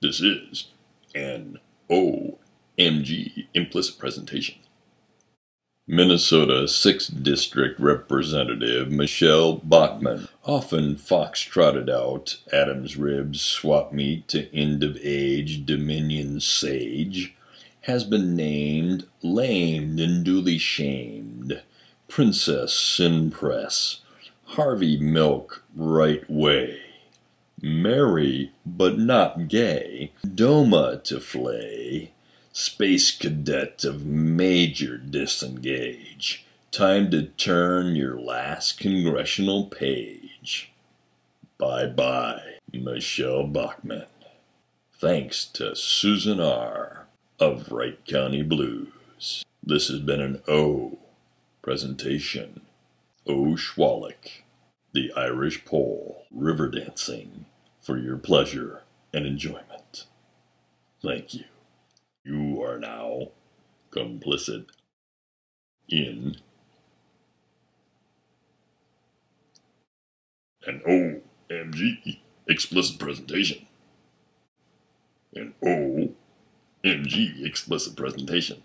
This is an OMG implicit presentation. Minnesota 6th District Representative Michelle Bachmann, often foxtrotted out Adam's ribs swap meet to end of age Dominion sage, has been named, lamed, and duly shamed. Princess in press, Harvey Milk right way. Merry but not gay, Doma to flay, Space Cadet of Major Disengage, time to turn your last congressional page. Bye-bye, Michelle Bachmann. Thanks to Susan R. of Wright County Blues. This has been an O presentation. O Schwalik, the Irish pole, river dancing for your pleasure and enjoyment. Thank you. You are now complicit in an OMG explicit presentation. An OMG explicit presentation.